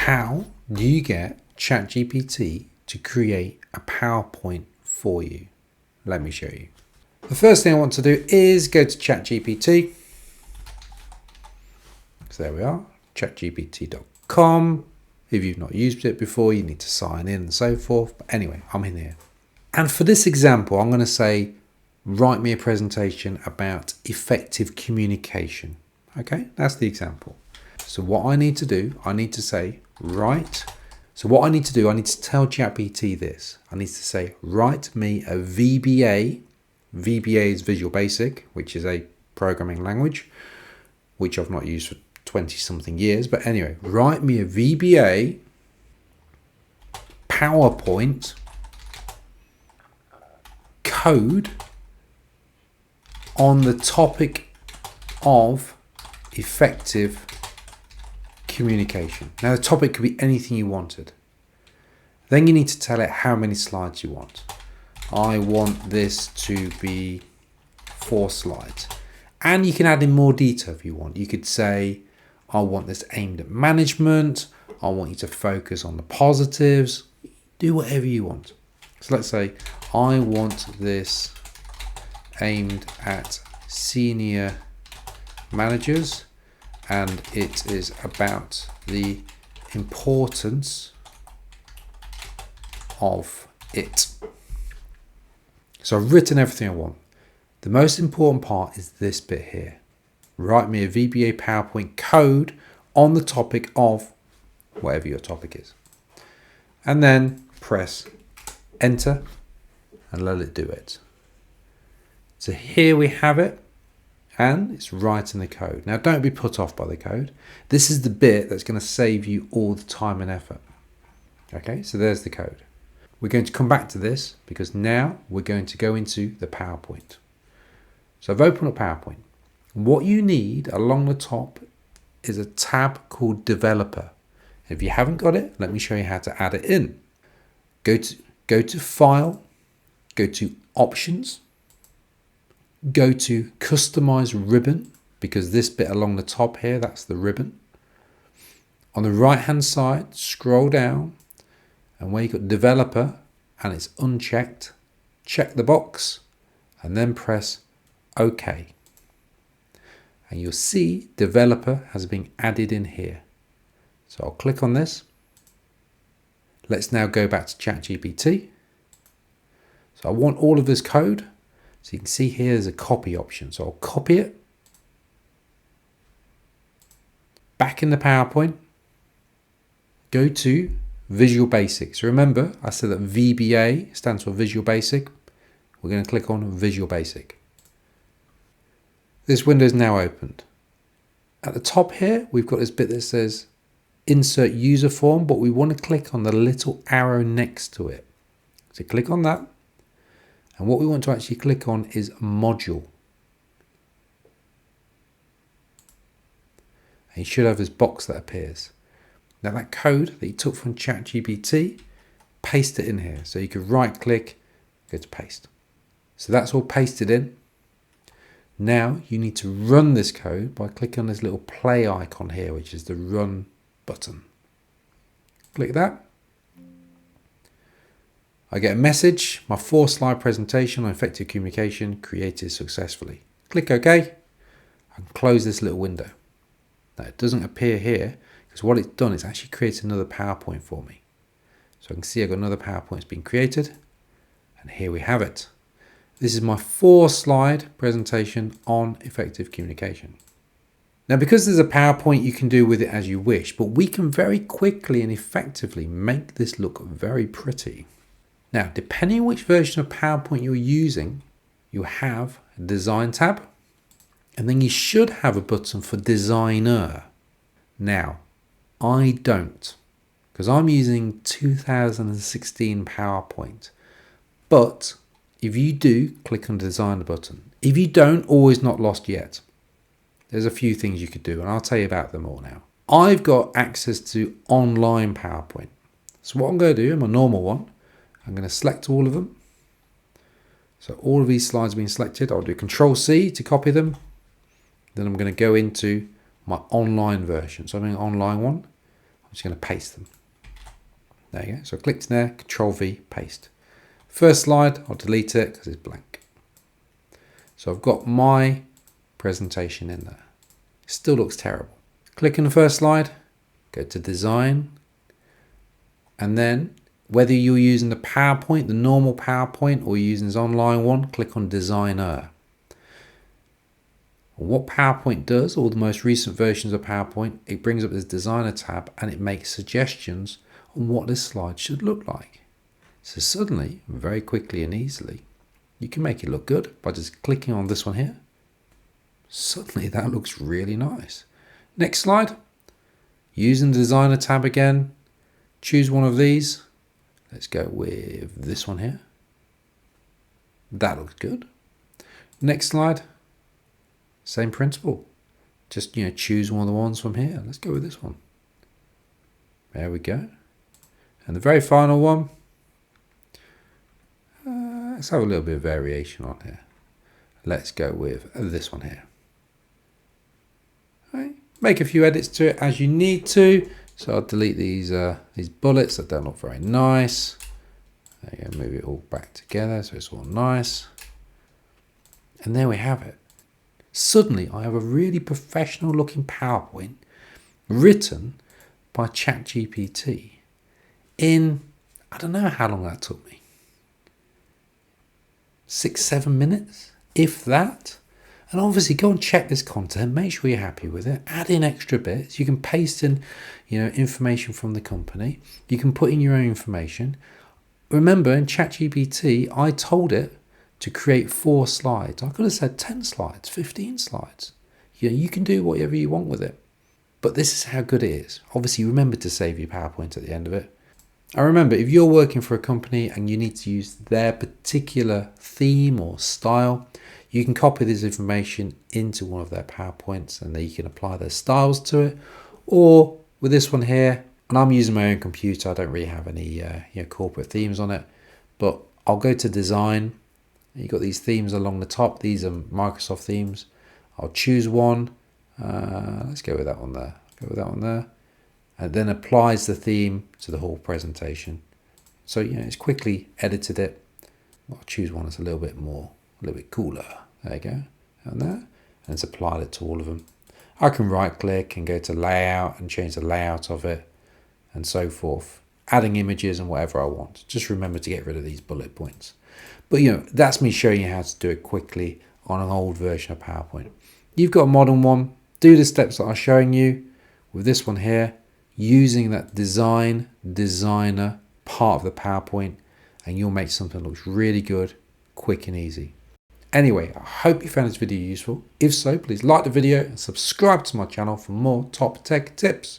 How do you get ChatGPT to create a PowerPoint for you? Let me show you. The first thing I want to do is go to ChatGPT. So there we are, chatgpt.com. If you've not used it before, you need to sign in and so forth. But anyway, I'm in here. And for this example, I'm going to say, write me a presentation about effective communication. Okay, that's the example. So what I need to do, I need to say, write. So what I need to do, I need to tell ChatGPT this. I need to say, write me a VBA. VBA is Visual Basic, which is a programming language, which I've not used for 20 something years. But anyway, write me a VBA PowerPoint code on the topic of effective communication. Now the topic could be anything you wanted. Then you need to tell it how many slides you want. I want this to be 4 slides. And you can add in more detail if you want. You could say, I want this aimed at management. I want you to focus on the positives. Do whatever you want. So let's say, I want this aimed at senior managers, and it is about the importance of it. So I've written everything I want. The most important part is this bit here. Write me a VBA PowerPoint code on the topic of whatever your topic is. And then press enter and let it do it. So here we have it, and it's writing the code. Now don't be put off by the code. This is the bit that's going to save you all the time and effort. Okay, so there's the code. We're going to come back to this because now we're going to go into the PowerPoint. So I've opened up PowerPoint. What you need along the top is a tab called Developer. If you haven't got it, let me show you how to add it in. Go to File, go to Options, go to Customize Ribbon, because this bit along the top here, that's the ribbon. On the right hand side, scroll down, and where you've got Developer and it's unchecked, check the box and then press OK. And you'll see Developer has been added in here. So I'll click on this. Let's now go back to ChatGPT. So I want all of this code. So you can see here there's a copy option. So I'll copy it. Back in the PowerPoint. Go to Visual Basic. So remember, I said that VBA stands for Visual Basic. We're going to click on Visual Basic. This window is now opened. At the top here, we've got this bit that says Insert User Form, but we want to click on the little arrow next to it. So click on that. And what we want to actually click on is Module. And you should have this box that appears. Now that code that you took from ChatGPT, paste it in here. So you could right click, go to paste. So that's all pasted in. Now you need to run this code by clicking on this little play icon here, which is the run button. Click that. I get a message, my 4-slide presentation on effective communication created successfully. Click OK. I can close this little window. Now it doesn't appear here because what it's done is actually created another PowerPoint for me. So I can see I've got another PowerPoint that's been created, and here we have it. This is my 4-slide presentation on effective communication. Now, because there's a PowerPoint, you can do with it as you wish, but we can very quickly and effectively make this look very pretty. Now, depending on which version of PowerPoint you're using, you have a Design tab, and then you should have a button for Designer. Now, I don't, because I'm using 2016 PowerPoint, but if you do, click on the Designer button. If you don't, always not lost yet. There's a few things you could do, and I'll tell you about them all now. I've got access to online PowerPoint. So what I'm going to do, in my normal one, I'm going to select all of them. So all of these slides have been selected. I'll do Control-C to copy them. Then I'm going to go into my online version. So I'm in an online one. just going to paste them. There you go. So I clicked in there, Control V, paste. First slide, I'll delete it because it's blank. So I've got my presentation in there. It still looks terrible. Click on the first slide, go to design, and then whether you're using the PowerPoint, the normal PowerPoint, or you're using this online one, click on designer. What PowerPoint does, all the most recent versions of PowerPoint, it brings up this designer tab and it makes suggestions on what this slide should look like. So suddenly, very quickly and easily, you can make it look good by just clicking on this one here. Suddenly that looks really nice. Next slide. Using the designer tab again, choose one of these. Let's go with this one here. That looks good. Next slide. Same principle. Just, choose one of the ones from here. Let's go with this one. There we go. And the very final one. Let's have a little bit of variation on here. Let's go with this one here. Right. Make a few edits to it as you need to. So I'll delete these bullets that don't look very nice. There you go, move it all back together so it's all nice. And there we have it. Suddenly I have a really professional looking PowerPoint written by ChatGPT in, I don't know how long that took me. 6-7 minutes, if that. And obviously go and check this content, make sure you're happy with it, add in extra bits. You can paste in, information from the company. You can put in your own information. Remember in ChatGPT, I told it to create 4 slides. I could have said 10 slides, 15 slides. You can do whatever you want with it. But this is how good it is. Obviously, remember to save your PowerPoint at the end of it. And remember, if you're working for a company and you need to use their particular theme or style, you can copy this information into one of their PowerPoints and then you can apply their styles to it. Or with this one here, and I'm using my own computer, I don't really have any corporate themes on it, but I'll go to design. You've got these themes along the top. These are Microsoft themes. I'll choose one. Let's go with that one there. Go with that one there. And then applies the theme to the whole presentation. So, it's quickly edited it. I'll choose one that's a little bit cooler. There you go. And there. And it's applied it to all of them. I can right click and go to layout and change the layout of it and so forth. Adding images and whatever I want. Just remember to get rid of these bullet points. But that's me showing you how to do it quickly on an old version of PowerPoint. You've got a modern one. Do the steps that I'm showing you with this one here, using that designer part of the PowerPoint, and you'll make something that looks really good, quick and easy. Anyway, I hope you found this video useful. If so, please like the video and subscribe to my channel for more top tech tips.